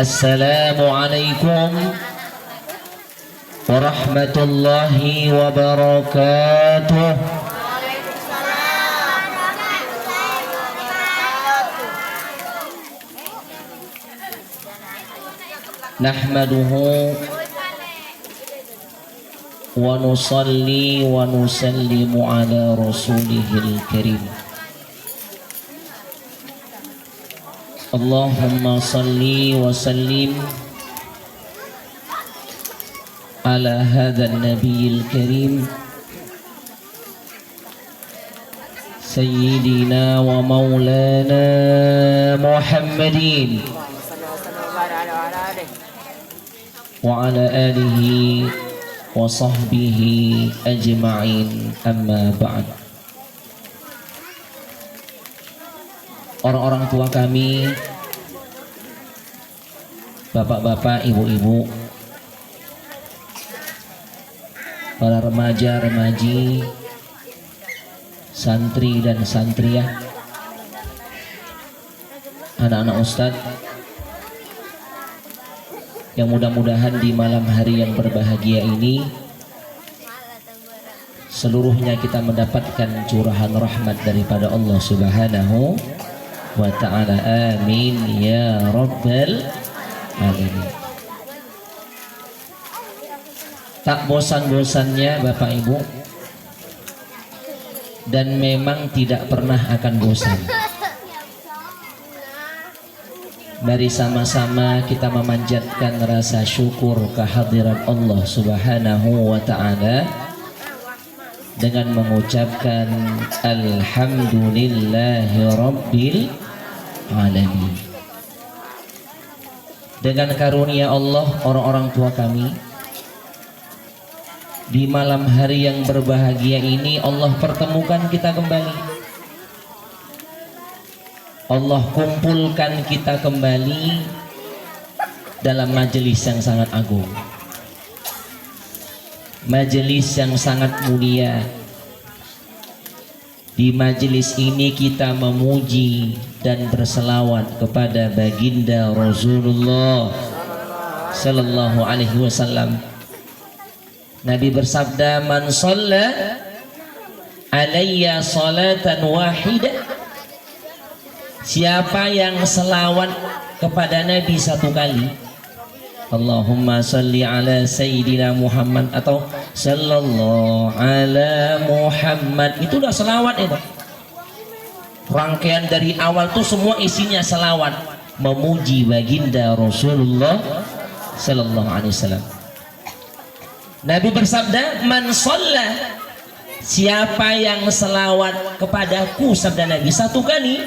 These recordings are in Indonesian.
Assalamualaikum warahmatullahi wabarakatuh. Nahmaduhu wa nusalli wa nusallimu ala rasulihil karim. Allahumma salli wa sallim ala hadzal nabiyil karim sayyidina wa maulana Muhammadin wa ala alihi wa sahbihi ajma'in, amma ba'd. Orang-orang tua kami, bapak-bapak, ibu-ibu, para remaja-remaji, santri dan santriah, anak-anak ustadz, yang mudah-mudahan di malam hari yang berbahagia ini seluruhnya kita mendapatkan curahan rahmat daripada Allah Subhanahu wa ta'ala. Amin ya rabbal alamin. Tak bosan-bosannya Bapak Ibu, dan memang tidak pernah akan bosan, mari sama-sama kita memanjatkan rasa syukur kehadiran Allah Subhanahu wa ta'ala dengan mengucapkan alhamdulillahi rabbil alamin. Dengan karunia Allah, orang-orang tua kami, di malam hari yang berbahagia ini Allah pertemukan kita kembali. Allah kumpulkan kita kembali dalam majelis yang sangat agung, majelis yang sangat mulia. Di majelis ini kita memuji dan berselawat kepada baginda Rasulullah sallallahu alaihi wasallam. Nabi bersabda, man shalla alayya salatan wahidah, siapa yang selawat kepada Nabi satu kali, Allahumma salli ala Sayyidina Muhammad atau sallallahu ala Muhammad, itu udah selawat itu. Rangkaian dari awal tuh semua isinya selawat, memuji baginda Rasulullah sallallahu alaihi wasallam. Nabi bersabda, man shalla, siapa yang selawat kepadaku, sabda Nabi, satu kali,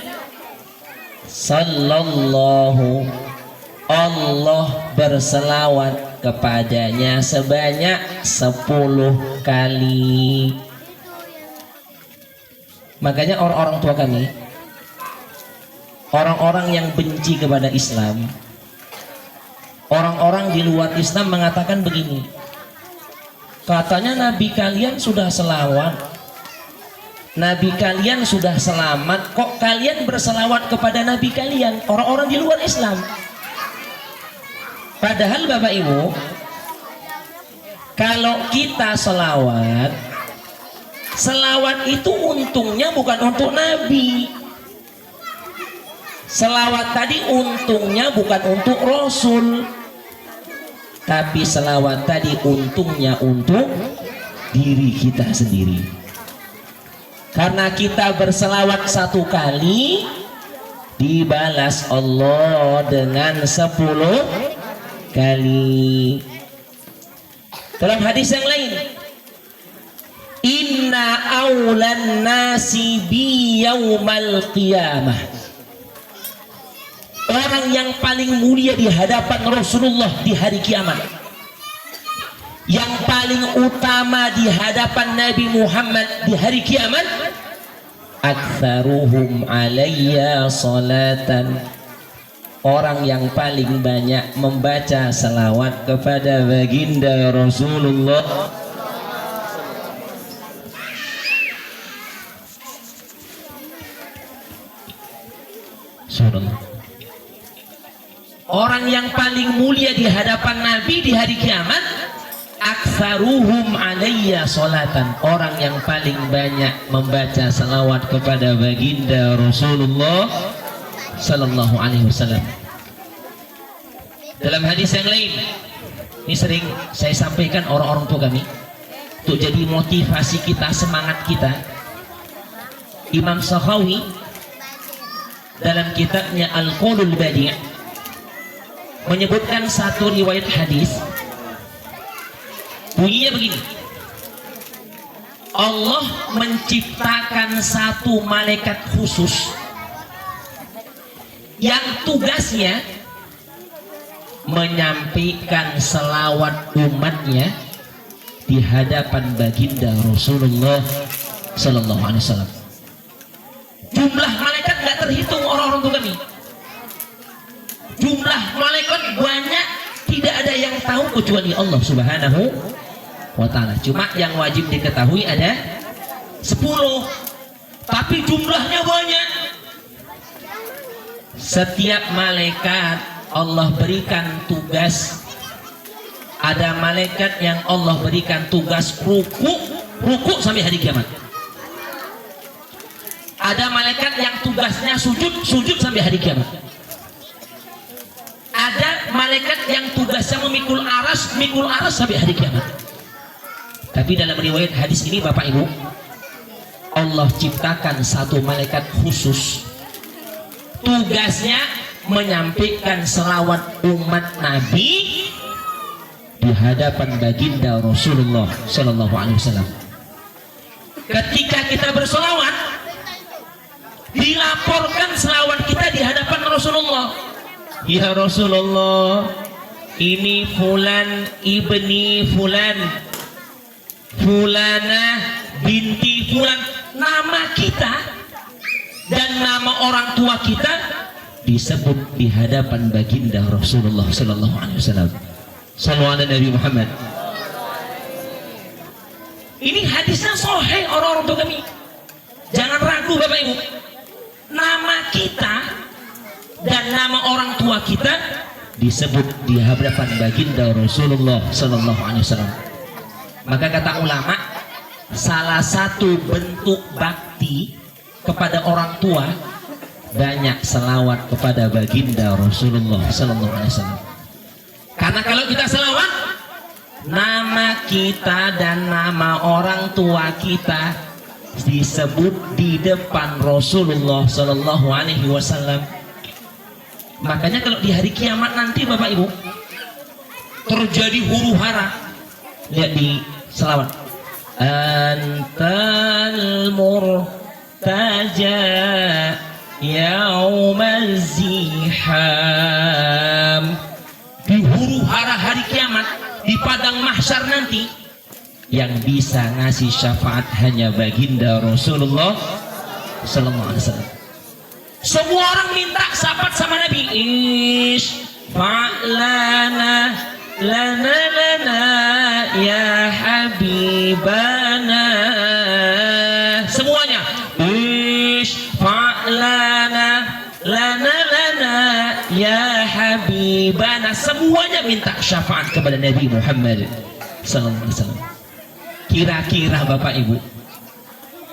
sallallahu, Allah berselawat kepadanya sebanyak 10 kali. Makanya orang-orang tua kami, orang-orang yang benci kepada Islam, orang-orang di luar Islam mengatakan begini, katanya Nabi kalian sudah selawat, Nabi kalian sudah selamat, kok kalian berselawat kepada Nabi kalian? Orang-orang di luar Islam. Padahal Bapak Ibu, kalau kita selawat, selawat itu untungnya bukan untuk Nabi. Selawat tadi untungnya bukan untuk Rasul, tapi selawat tadi untungnya untuk diri kita sendiri. Karena kita berselawat satu kali, dibalas Allah dengan 10 kali. Dalam hadis yang lain, inna aulan nasi bi yaumal qiyamah, orang yang paling mulia di hadapan Rasulullah di hari kiamat, yang paling utama di hadapan Nabi Muhammad di hari kiamat, aktsaruhum alayya salatan, orang yang paling banyak membaca selawat kepada baginda Rasulullah. Subhanallah. orang yang paling mulia di hadapan Nabi di hari kiamat, aktsaruhum alayya sholatan, orang yang paling banyak membaca salawat kepada baginda Rasulullah sallallahu alaihi wasallam. Dalam hadis yang lain, ini sering saya sampaikan orang-orang tua kami untuk jadi motivasi kita, semangat kita. Imam Sakhawi dalam kitabnya Al-Qaulul Badi' menyebutkan satu riwayat hadis, bunyinya begini: Allah menciptakan satu malaikat khusus yang tugasnya menyampaikan selawat umatnya di hadapan baginda Rasulullah sallallahu alaihi wasallam. Jumlah malaikat nggak terhitung orang-orang tua kami. Jumlah malaikat banyak, tidak ada yang tahu kecuali Allah Subhanahu wa ta'ala. Cuma yang wajib diketahui ada 10, tapi jumlahnya banyak. Setiap malaikat Allah berikan tugas. Ada malaikat yang Allah berikan tugas ruku sampai hari kiamat. Ada malaikat yang tugasnya sujud sampai hari kiamat. Ada malaikat yang tugasnya memikul aras sampai hari kiamat. Tapi dalam riwayat hadis ini Bapak Ibu, Allah ciptakan satu malaikat khusus, tugasnya menyampaikan selawat umat Nabi di hadapan baginda Rasulullah sallallahu alaihi wasallam. Ketika kita berselawat, dilaporkan selawat kita di hadapan Rasulullah. Ya Rasulullah, ini fulan ibni fulan, fulana binti fulan, nama kita dan nama orang tua kita disebut di hadapan baginda Rasulullah sallallahu alaihi wasallam. Sallallahu alaihi Nabi Muhammad. Ini hadisnya sahih orang-orang tua kami. Jangan ragu Bapak Ibu. Nama kita dan nama orang tua kita disebut di hadapan baginda Rasulullah sallallahu alaihi wasallam. Maka kata ulama, salah satu bentuk bakti kepada orang tua banyak selawat kepada baginda Rasulullah sallallahu alaihi wasallam. Karena kalau kita selawat, nama kita dan nama orang tua kita disebut di depan Rasulullah sallallahu alaihi wasallam. Makanya kalau di hari kiamat nanti Bapak Ibu terjadi huru hara, lihat di selawat, antal murtaja yaumal ziham. Di huru hara hari kiamat, di padang mahsyar nanti, yang bisa ngasih syafaat hanya baginda Rasulullah sallallahu alaihi wasallam. Semua orang minta syafaat sama Nabi. Fa'lana lana ya habibana. Semuanya. Fa'lana lana ya habibana. Semuanya minta syafaat kepada Nabi Muhammad sallallahu alaihi wasallam. Kira-kira Bapak Ibu,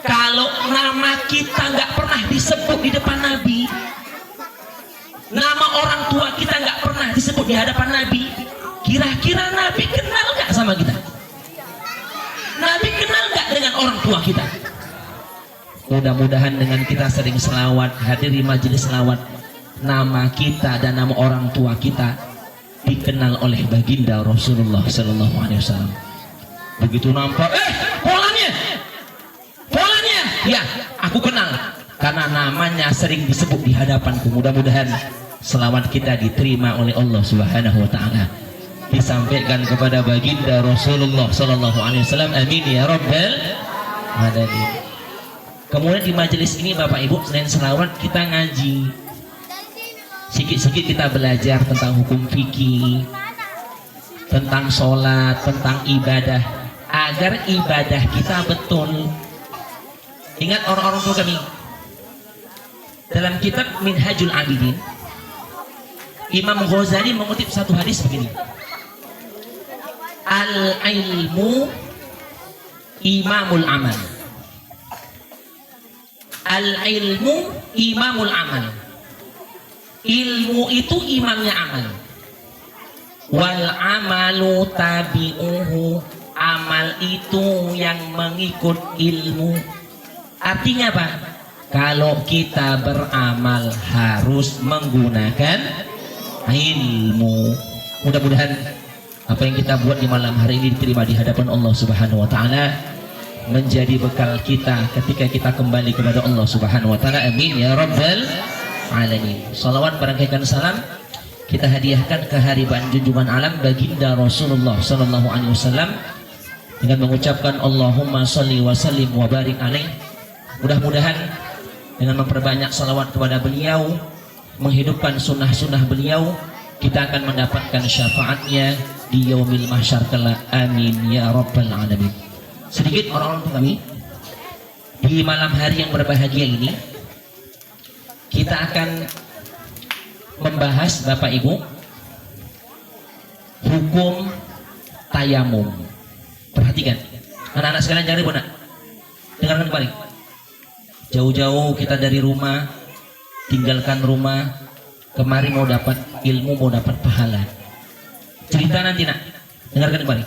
kalau nama kita nggak pernah disebut di depan Nabi, nama orang tua kita nggak pernah disebut di hadapan Nabi, kira-kira Nabi kenal nggak sama kita? Nabi kenal nggak dengan orang tua kita? Mudah-mudahan dengan kita sering selawat, hadiri majelis selawat, nama kita dan nama orang tua kita dikenal oleh baginda Rasulullah sallallahu alaihi wasallam. Begitu nampak, polanya, ya aku kenal karena namanya sering disebut di hadapanku. Mudah-mudahan selawat kita diterima oleh Allah Subhanahu wa taala, disampaikan kepada baginda Rasulullah sallallahu alaihi wasallam. Amin ya rabbal alamin. Kemudian di majelis ini Bapak Ibu, selain selawat kita ngaji, sikit-sikit kita belajar tentang hukum fikih, tentang sholat, tentang ibadah, agar ibadah kita betul. Ingat orang-orang tua kami dalam kitab Minhajul Abidin Imam Ghazali mengutip satu hadis begini, al-ilmu imamul amal. Al-ilmu imamul amal. Ilmu itu imamnya amal. Wal amalu tabi'uhu. Amal itu yang mengikut ilmu. Artinya apa? Kalau kita beramal harus menggunakan ilmu. Mudah-mudahan apa yang kita buat di malam hari ini diterima di hadapan Allah Subhanahu wa taala, menjadi bekal kita ketika kita kembali kepada Allah Subhanahu wa taala. Amin ya rabbal alamin. Salawat barangkaikan salam kita hadiahkan ke hari junjungan alam baginda Rasulullah sallallahu alaihi wasallam dengan mengucapkan Allahumma sholli wa sallim wa barik alaih. Mudah-mudahan dengan memperbanyak salawat kepada beliau, menghidupkan sunnah-sunnah beliau, kita akan mendapatkan syafaatnya di yaumil mahsyar kelak. Amin ya rabbal alamin. Sedikit orang-orang kami di malam hari yang berbahagia ini, kita akan membahas Bapak Ibu hukum tayamum. Perhatikan anak-anak sekalian, jangan ribut, dengarkan kembali. Jauh-jauh kita dari rumah, tinggalkan rumah, kemari mau dapat ilmu, mau dapat pahala. Cerita nanti nak, dengarkan kembali.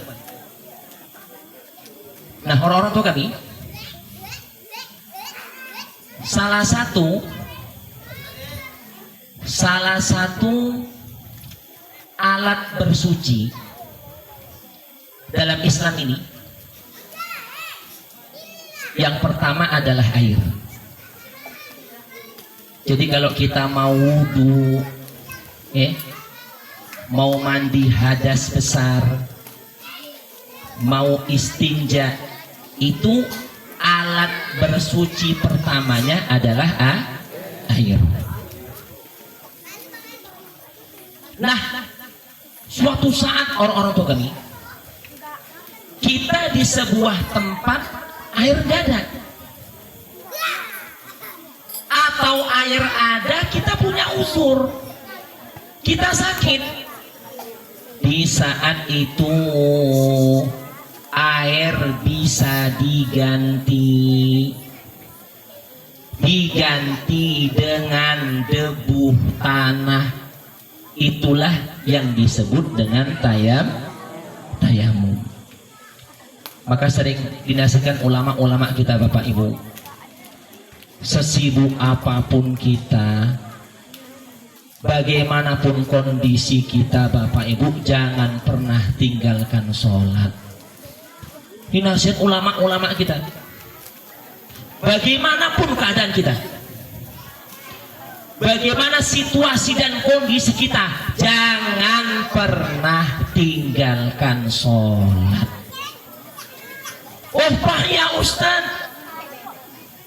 Nah, orang-orang tua kami, salah satu alat bersuci dalam Islam ini, yang pertama adalah air. Jadi kalau kita mau wudu, mau mandi hadas besar, mau istinja, itu alat bersuci pertamanya adalah air. Nah, suatu saat orang-orang tua kami, kita di sebuah tempat air nggak ada, atau air ada kita punya uzur, kita sakit. Di saat itu air bisa diganti dengan debu tanah. Itulah yang disebut dengan tayamum. Maka sering dinasihatkan ulama-ulama kita, Bapak Ibu, sesibuk apapun kita, bagaimanapun kondisi kita, Bapak Ibu, jangan pernah tinggalkan sholat. Ini nasihat ulama-ulama kita. Bagaimanapun keadaan kita, bagaimana situasi dan kondisi kita, jangan pernah tinggalkan sholat. Oh Pak ya Ustadz,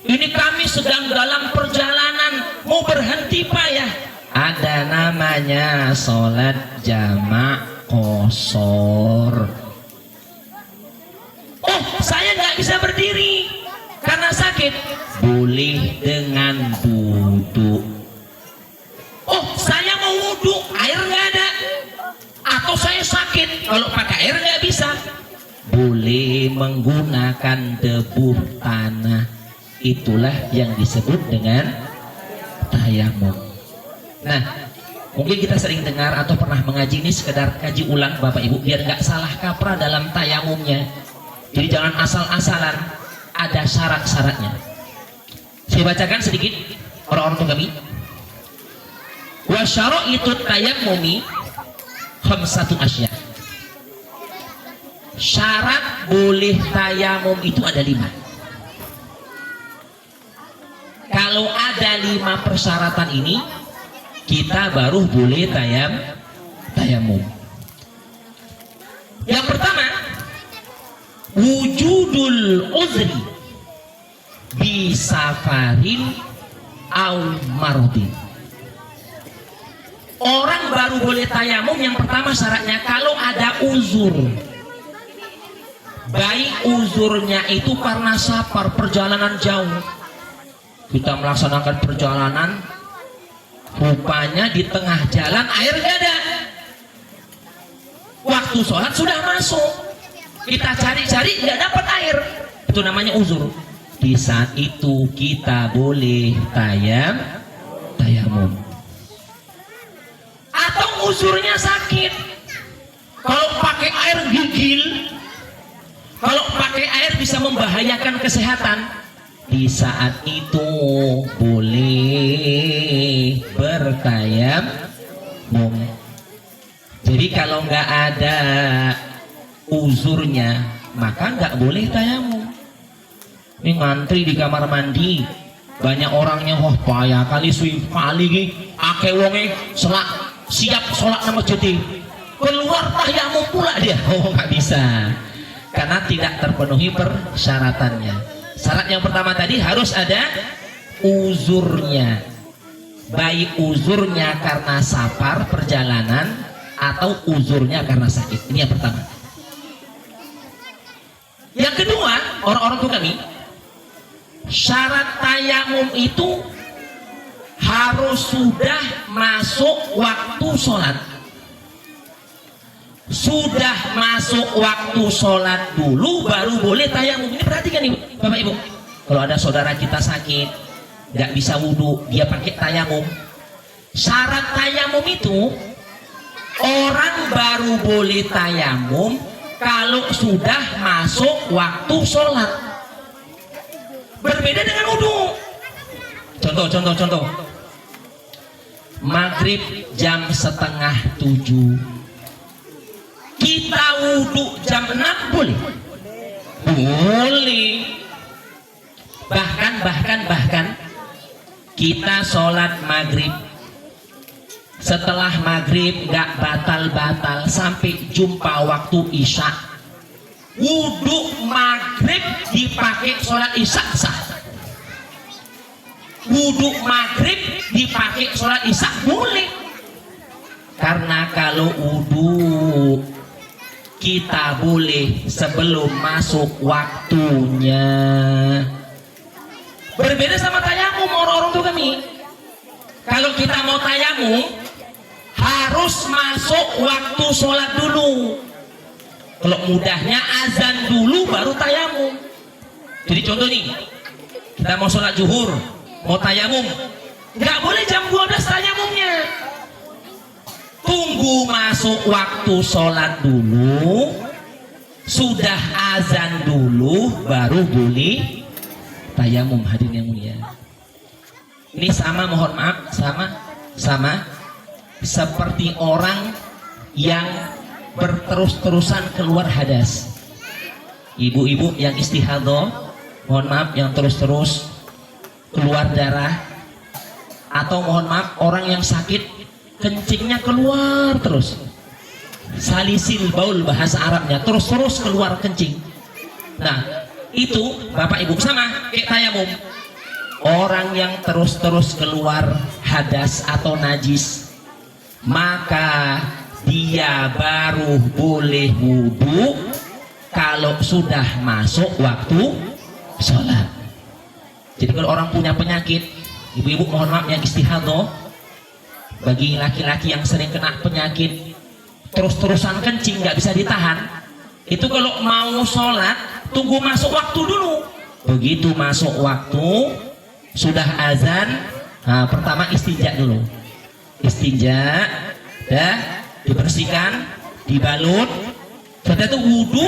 ini kami sedang dalam perjalanan, mau berhenti Pak ya. Ada namanya sholat jamak qashar. Oh saya nggak bisa berdiri karena sakit, boleh dengan duduk. Oh saya mau wudhu, air nggak ada, atau saya sakit, kalau pakai air nggak bisa, boleh menggunakan debu tanah. Itulah yang disebut dengan tayamum. Nah, mungkin kita sering dengar atau pernah mengaji, ini sekedar kaji ulang Bapak Ibu, biar nggak salah kaprah dalam tayamumnya. Jadi jangan asal-asalan, ada syarat-syaratnya. Saya bacakan sedikit orang-orang tua kami. Wa syara'itut tayammumi khamsatu asya. Syarat boleh tayamum itu ada 5. Kalau ada 5 persyaratan ini, kita baru boleh tayamum. Yang pertama, wujudul uzri bisafarin au maradin. Orang baru boleh tayamum yang pertama syaratnya kalau ada uzur. Baik uzurnya itu karena safar, perjalanan jauh. Kita melaksanakan perjalanan Rupanya di tengah jalan air gak ada. Waktu sholat sudah masuk. Kita cari-cari nggak dapat air. Itu namanya uzur. Di saat itu kita boleh tayamum. Atau uzurnya sakit. Kalau pakai air gigil, kalau pakai air bisa membahayakan kesehatan. Di saat itu boleh bertayamum. Jadi kalau nggak ada uzurnya, maka nggak boleh tayamum. Ini ngantri di kamar mandi, banyak orangnya, wah payah kali suwi kali ki, ake wonge siap sholat nama jadi, keluar tayamum pula dia. Oh nggak bisa, karena tidak terpenuhi persyaratannya. Syarat yang pertama tadi harus ada uzurnya, baik uzurnya karena safar perjalanan atau uzurnya karena sakit. Ini yang pertama. Yang kedua, orang-orang tua kami, syarat tayamum itu harus sudah masuk waktu sholat. Sudah masuk waktu sholat dulu baru boleh tayamum. Ini perhatikan nih Bapak Ibu, kalau ada saudara kita sakit nggak bisa wudhu, dia pakai tayamum. Syarat tayamum itu orang baru boleh tayamum kalau sudah masuk waktu sholat. Berbeda dengan wudhu. Contoh. Maghrib jam 6:30. Kita wudhu jam 6 boleh? Boleh. Bahkan kita sholat maghrib, setelah maghrib gak batal-batal sampai jumpa waktu isya, wudhu maghrib dipakai sholat isya sah. Wudhu maghrib dipakai sholat isya boleh. Karena kalau wudhu kita boleh sebelum masuk waktunya. Berbeda sama tayamum orang-orang tua kami. Kalau kita mau tayamum harus masuk waktu sholat dulu. Kalau mudahnya azan dulu baru tayamum. Jadi contoh nih, kita mau sholat zuhur, mau tayamum, nggak boleh jam 12 tayamumnya. Tunggu masuk waktu sholat dulu, sudah azan dulu baru boleh tayamum. Hadirin yang mulia, ini sama, mohon maaf, sama seperti orang yang berterus-terusan keluar hadas. Ibu-ibu yang istihadah, mohon maaf, yang terus-terus keluar darah, atau mohon maaf orang yang sakit kencingnya keluar terus, salisil baul bahasa Arabnya, terus-terus keluar kencing. Nah itu Bapak Ibu sama kayak tayamum. Orang yang terus-terus keluar hadas atau najis, maka dia baru boleh wudhu kalau sudah masuk waktu sholat. Jadi kalau orang punya penyakit, ibu-ibu mohon maaf yang istihadah, bagi laki-laki yang sering kena penyakit terus-terusan kencing nggak bisa ditahan, itu kalau mau sholat tunggu masuk waktu dulu. Begitu masuk waktu sudah azan, nah pertama istinja dulu, istinja, dah dibersihkan, dibalut, setelah itu wudhu,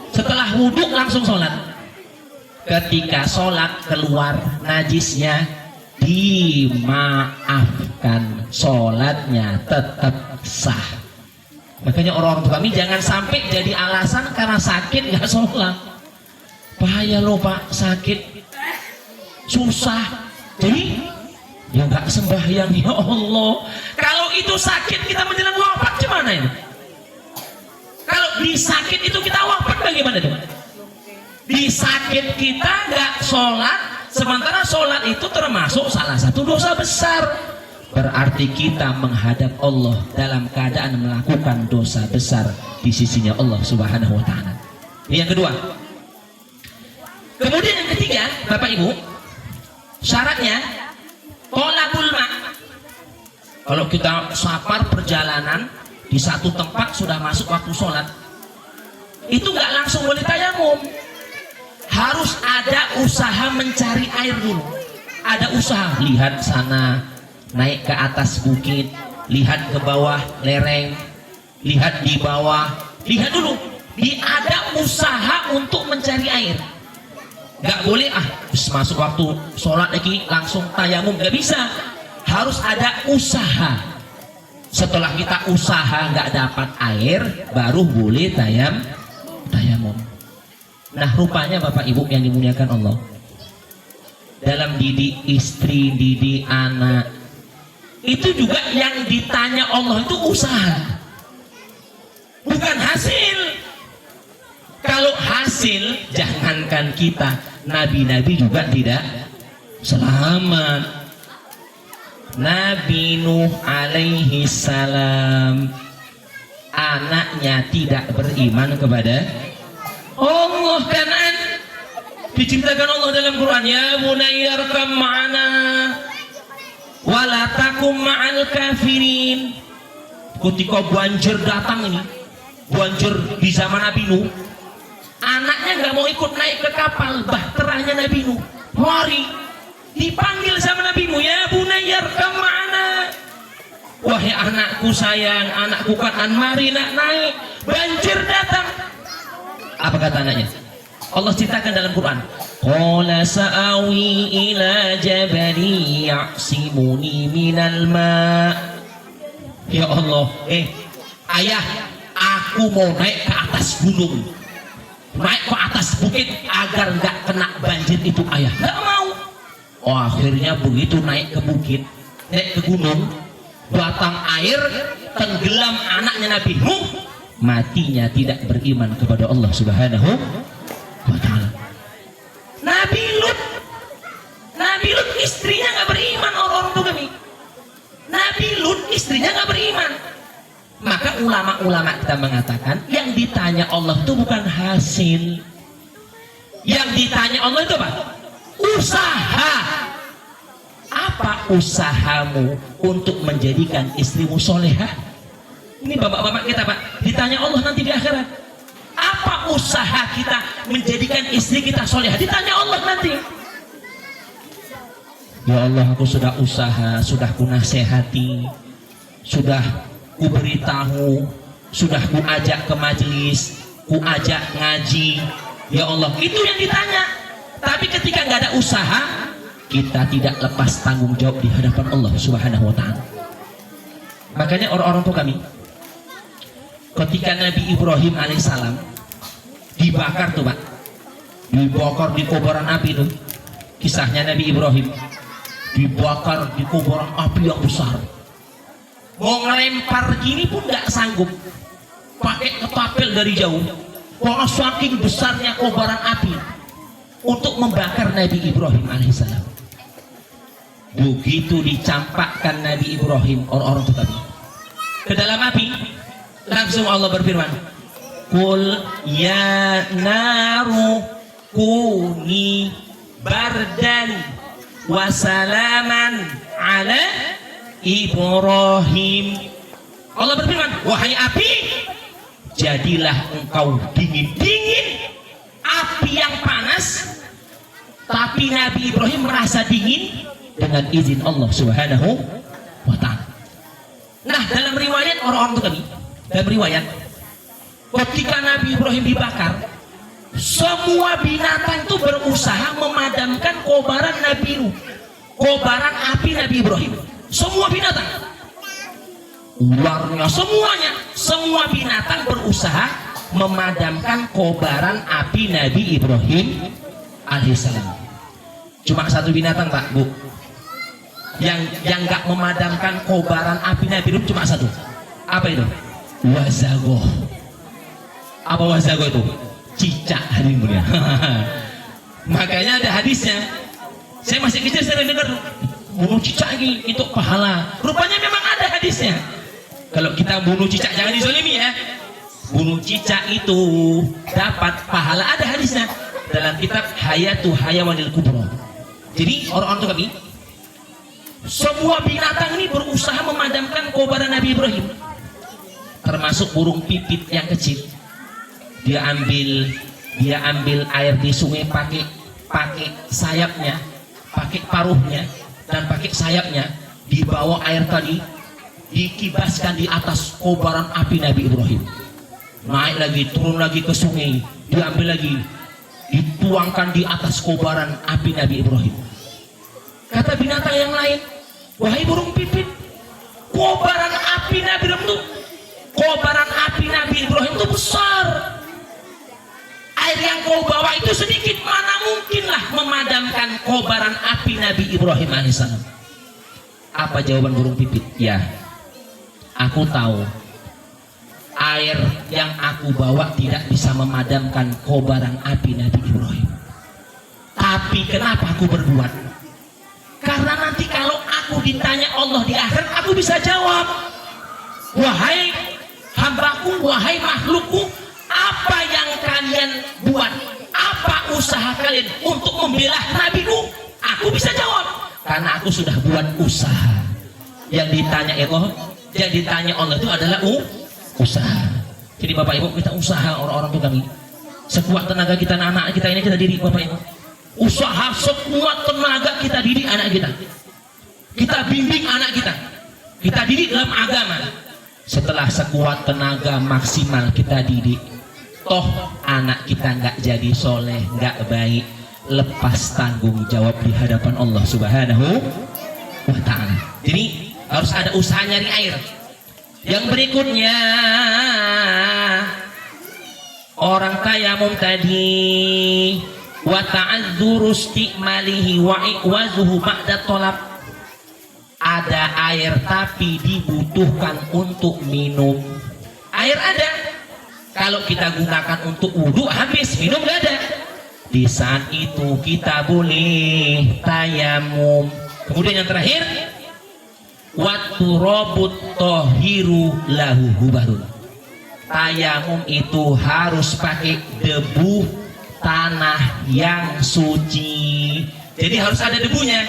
setelah wudhu langsung sholat. Ketika sholat keluar najisnya, dimaafkan, sholatnya tetap sah. Makanya orang-orang tua kami jangan sampai jadi alasan karena sakit nggak sholat. Bahaya loh Pak, sakit susah jadi ya nggak sembahyang. Ya Allah, kalau itu sakit kita menjelang wafat gimana ini? Kalau di sakit itu kita wafat bagaimana itu? Di sakit kita nggak sholat, sementara sholat itu termasuk salah satu dosa besar. Berarti kita menghadap Allah dalam keadaan melakukan dosa besar di sisinya Allah Subhanahu wa ta'ala. Ini yang kedua. Kemudian yang ketiga, Bapak Ibu, syaratnya tolabul ma'. Kalau kita safar perjalanan di satu tempat sudah masuk waktu sholat, itu nggak langsung boleh tayamum. Harus ada usaha mencari air dulu. Ada usaha, lihat sana, naik ke atas bukit, lihat ke bawah lereng, lihat di bawah, lihat dulu. Ada usaha untuk mencari air. Nggak boleh masuk waktu sholat lagi langsung tayamum, nggak bisa. Harus ada usaha. Setelah kita usaha nggak dapat air, baru boleh tayamum. Nah, rupanya Bapak Ibu yang dimuliakan Allah, dalam didik istri, didik anak, itu juga yang ditanya Allah itu usaha, bukan hasil. Kalau hasil, jangankan kita, nabi-nabi juga tidak selamat. Nabi Nuh alaihi salam, anaknya tidak beriman kepada Allah. Kanan diciptakan Allah dalam Quran, ya bunayya arkam ma'ana wala takum ma'al kafirin. Ketika banjir datang ini, banjir di zaman Nabi Nuh, anaknya nggak mau ikut naik ke kapal bahteranya Nabi Nuh. Mari dipanggil sama Nabi Nuh, ya bunayya arkam ma'ana, wahai anakku sayang, anakku kanan, mari nak naik. Banjir datang. Apa kata anaknya? Allah ceritakan dalam Quran, qala sa'awi ila jabali ya'simuni minal ma'. Ya Allah, ayah, aku mau naik ke atas gunung, naik ke atas bukit agar nggak kena banjir itu, ayah. Nggak mau. Oh, akhirnya begitu naik ke bukit, naik ke gunung, datang air, tenggelam anaknya Nabi Nuh, matinya tidak beriman kepada Allah Subhanahu wa ta'ala. Nabi Lut istrinya nggak beriman, orang-orang itu kami. Nabi Lut istrinya nggak beriman. Maka ulama-ulama kita mengatakan, yang ditanya Allah itu bukan hasil, yang ditanya Allah itu apa? Usaha. Apa usahamu untuk menjadikan istrimu solehah? Ini bapak-bapak kita, Pak, ditanya Allah nanti di akhirat. Apa usaha kita menjadikan istri kita solehah? Ditanya Allah nanti. Ya Allah, aku sudah usaha, sudah ku nasihati, sudah ku beritahu, sudah ku ajak ke majelis, ku ajak ngaji. Ya Allah, itu yang ditanya. Tapi ketika nggak ada usaha, kita tidak lepas tanggung jawab di hadapan Allah Subhanahu wa ta'ala. Makanya orang-orang tua kami, ketika Nabi Ibrahim alaihissalam dibakar tuh, Pak, dibakar di kobaran api tuh, kisahnya Nabi Ibrahim dibakar di kobaran api yang besar, mau ngelempar gini pun nggak sanggup, pakai ketapel dari jauh, karena saking besarnya kobaran api untuk membakar Nabi Ibrahim alaihissalam. Begitu dicampakkan Nabi Ibrahim, orang-orang itu tadi ke dalam api, langsung Allah berfirman, Qul ya naru kuni bardan wa salaman ala Ibrahim. Allah berfirman, wahai api, jadilah engkau dingin-dingin. Api yang panas, tapi Nabi Ibrahim merasa dingin dengan izin Allah Subhanahu wa ta'ala. Nah, dalam riwayat orang-orang itu kami, dalam riwayat ketika Nabi Ibrahim dibakar, semua binatang itu berusaha memadamkan kobaran Nabi Nuh, kobaran api Nabi Ibrahim. Semua binatang, ularnya, semuanya, semua binatang berusaha memadamkan kobaran api Nabi Ibrahim alaihissalam. Cuma satu binatang, Pak, Bu, yang nggak memadamkan kobaran api Nabi Ibrahim, cuma satu. Apa itu? Wazagoh. Apa wazagoh itu? Cicak, hadirin mulia. Makanya ada hadisnya. Saya masih kecil saya dengar bunuh cicak ini itu pahala. Rupanya memang ada hadisnya. Kalau kita bunuh cicak jangan dizalimi ya. Bunuh cicak itu dapat pahala, ada hadisnya dalam kitab Hayatu Hayawanil Kubra. Jadi orang-orang itu kami, Semua binatang ini berusaha memadamkan kobaran Nabi Ibrahim, termasuk burung pipit yang kecil. Dia ambil air di sungai pakai sayapnya, pakai paruhnya dan pakai sayapnya, dibawa air tadi, dikibaskan di atas kobaran api Nabi Ibrahim. Naik lagi, turun lagi ke sungai, diambil lagi, dituangkan di atas kobaran api Nabi Ibrahim. Kata binatang yang lain, wahai burung pipit, kobaran api Nabi Ibrahim itu besar. Air yang kau bawa itu sedikit, mana mungkinlah memadamkan kobaran api Nabi Ibrahim alaihissalam. Apa jawaban burung pipit? Ya, aku tahu air yang aku bawa tidak bisa memadamkan kobaran api Nabi Ibrahim. Tapi kenapa aku berbuat? Karena nanti kalau aku ditanya Allah di akhirat, aku bisa jawab, wahai hambaku, wahai makhlukku, apa yang kalian buat? Apa usaha kalian untuk membela nabiku? Aku bisa jawab, karena aku sudah buat usaha. Yang ditanya Allah itu adalah usaha. Jadi Bapak Ibu, kita usaha orang-orang itu kami. Sekuat tenaga kita, anak-anak kita ini kita didik Bapak Ibu. Usaha sekuat tenaga kita didik anak kita. Kita bimbing anak kita. Kita didik dalam agama. Setelah sekuat tenaga maksimal kita didik, toh anak kita nggak jadi soleh, nggak baik, lepas tanggung jawab di hadapan Allah Subhanahu wa Ta'ala. Jadi harus ada usaha nyari air. Yang berikutnya, orang tayamum tadi, wa ta'adzuru istimalihi wa iwazuhu ba'da tolab. Ada air tapi dibutuhkan untuk minum. Air ada, kalau kita gunakan untuk wudhu habis, minum nggak ada. Di saat itu kita boleh tayamum. Kemudian yang terakhir, waktu robot tohiru lahu hubarun. Tayamum itu harus pakai debu tanah yang suci. Jadi harus ada debunya,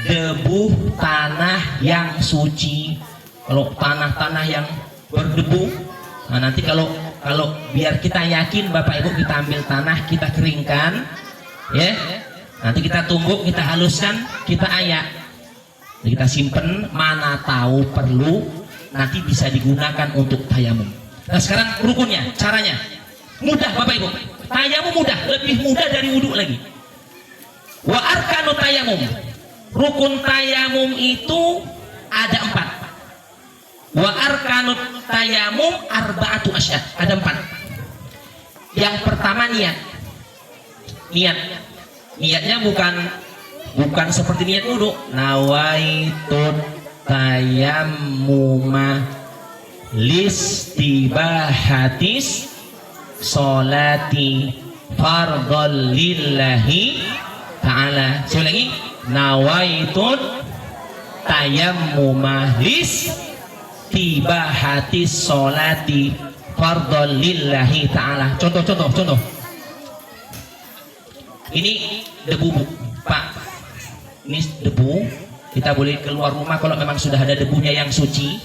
debu tanah yang suci. Kalau tanah-tanah yang berdebu, nah nanti kalau biar kita yakin Bapak Ibu, kita ambil tanah, kita keringkan, ya. Nanti kita tumbuk, kita haluskan, kita ayak, kita simpen, mana tahu perlu nanti bisa digunakan untuk tayamum. Nah sekarang rukunnya, caranya mudah Bapak Ibu. Tayamum mudah, lebih mudah dari wudhu lagi. Wa arkanu tayamum, rukun tayamum itu ada 4. Wa arkanu tayamum arba'atu asyad, ada 4. Yang pertama niat. Niatnya bukan seperti niat wudhu. Nawaitut tayammuma listibahatis sholati fardhol lillahi ta'ala. Saya ulangi, nawaitut tayammuma listibahatis sholati fardhol lillahi ta'ala. Contoh. Ini debu Pak, ini debu. Kita boleh keluar rumah kalau memang sudah ada debunya yang suci,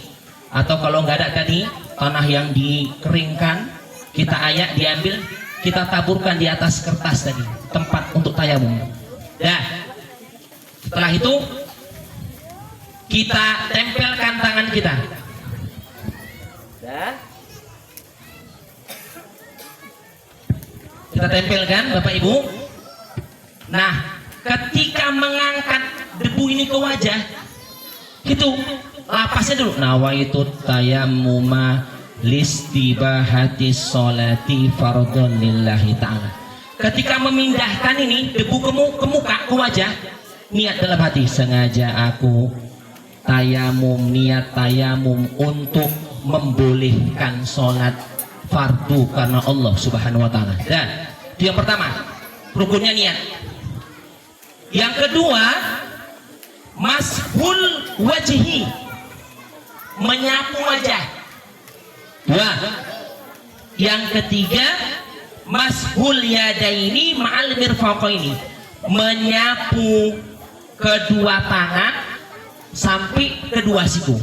atau kalau nggak ada tadi tanah yang dikeringkan, kita ayak, diambil, kita taburkan di atas kertas tadi, tempat untuk tayamum. Nah, setelah itu kita tempelkan tangan kita. Kita tempelkan Bapak Ibu. Nah, ketika mengangkat debu ini ke wajah, itu lapasnya dulu. Nawaitut tayammuma listibahatis sholati fardhon lillahi ta'ala. Ketika memindahkan ini debu ke muka, ke wajah, niat dalam hati, sengaja aku tayamum, niat tayamum untuk membolehkan sholat fardu karena Allah Subhanahu wa Ta'ala. Dan itu yang pertama, rukunnya niat. Yang kedua, mashul wajhi, menyapu wajah. 2. Yang ketiga, mashul yadaini ma'al mirfaqaini, menyapu kedua tangan sampai kedua siku.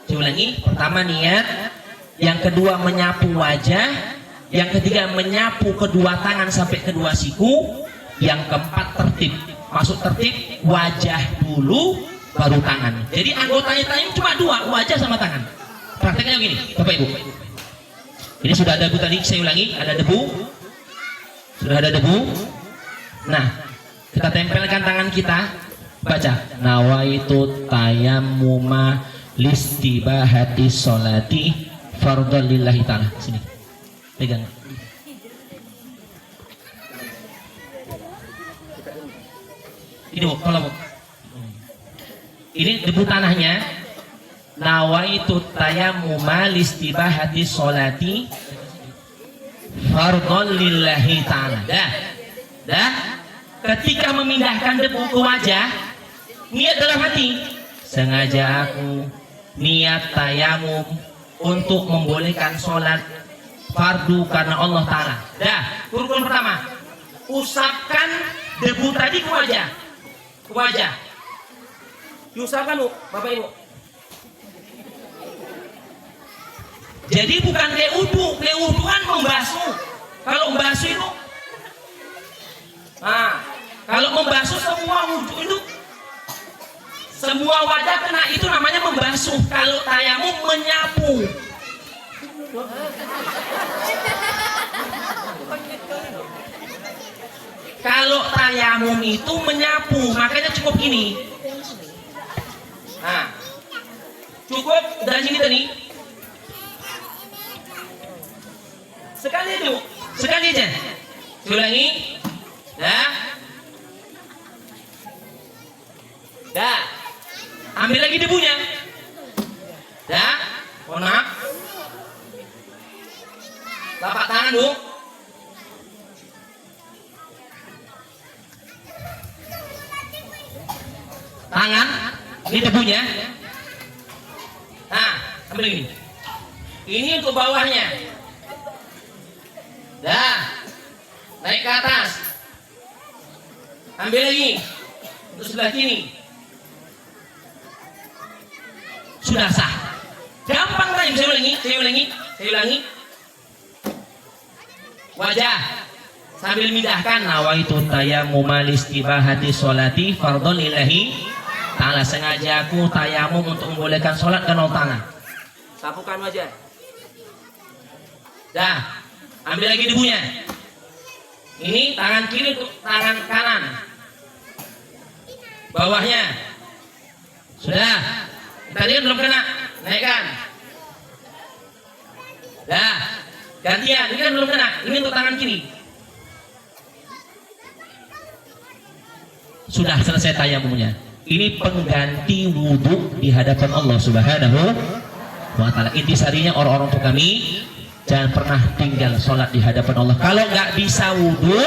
Saya ulangi, pertama niat, yang kedua menyapu wajah, yang ketiga menyapu kedua tangan sampai kedua siku, yang keempat tertib. Masuk tertib, wajah dulu baru tangan. Jadi anggotanya tayamum cuma dua, wajah sama tangan. Prakteknya begini, Bapak Ibu. Ini sudah ada debu tadi, saya ulangi, ada debu. Sudah ada debu. Nah, kita tempelkan tangan kita, baca nawaitu tayammuma listibahati sholati fardhon lillahi ta'ala. Sini, pegang. Ini Bu, kalau Bu. Ini debu tanahnya. Nawaitu tayammuma listibahati sholati fardhon lillahi ta'ala. Dah. Ketika memindahkan debu ke wajah, niat dalam hati, sengaja aku niat tayamum untuk membolehkan sholat fardu karena Allah Ta'ala. Dah, rukun pertama, usapkan debu tadi ke wajah. Diusapkan Bu, Bapak Ibu. Jadi bukan kayak wudu kan membasuh. Kalau membasuh itu, kalau membasuh semua wudu itu, semua wajah kena, itu namanya membasuh. Kalau tayamum menyapu. Kalau tayamum itu menyapu, makanya cukup ini. Cukup dari sini tadi. Sekali aja. Ulangi. Dah. Ambil lagi debunya. Dah. Mohon maaf. Tapak tangan Bu. Tangan. Ini debunya. Ambil lagi. Ini untuk bawahnya. Dah. Naik ke atas. Ambil lagi. Untuk sebelah kiri. Sudah sah. Gampang tayamum. Saya ulangi. Wajah. Sambil mindahkan nawaitu tayammuma listibahati sholati fardhon lillahi ta'ala. Sengaja aku tayamum untuk membolehkan sholat karena Allah Ta'ala. Sapukan wajah. Dah. Ambil lagi debunya. Ini tangan kiri untuk tangan kanan. Bawahnya. Sudah. Tadi kan belum kena. Naikkan. Dah. Gantian. Ini kan belum kena. Ini untuk tangan kiri. Sudah selesai tayamumnya. Ini pengganti wudhu di hadapan Allah Subhanahu wa Ta'ala. Intisarinya orang-orang tua kami, jangan pernah tinggal sholat di hadapan Allah. Kalau nggak bisa wudhu,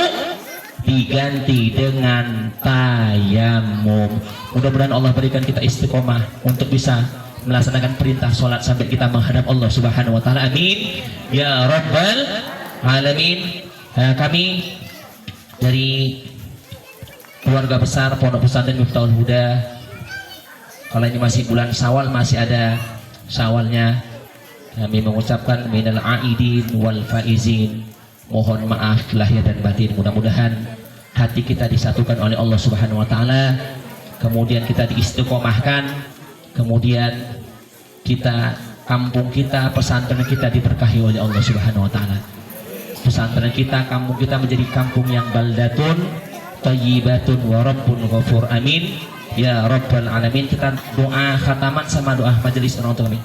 diganti dengan tayamum. Mudah-mudahan Allah berikan kita istiqomah untuk bisa melaksanakan perintah sholat sampai kita menghadap Allah Subhanahu wa Ta'ala. Amin ya rabbal alamin. Kami dari keluarga besar Pondok Pesantren Miftahul Huda, kalau ini masih bulan Syawal, masih ada Syawalnya, kami mengucapkan minal aidin wal faizin, mohon maaf lahir dan batin. Mudah-mudahan hati kita disatukan oleh Allah Subhanahu wa Ta'ala, kemudian kita diistiqomahkan, kemudian kita, kampung kita, pesantren kita diberkahi oleh Allah Subhanahu wa Ta'ala. Pesantren kita, kampung kita menjadi kampung yang baldatun thayyibatun wa rabbun ghafur. Amin ya rabbal alamin. Kita doa khataman sama doa majelis orang tua kami.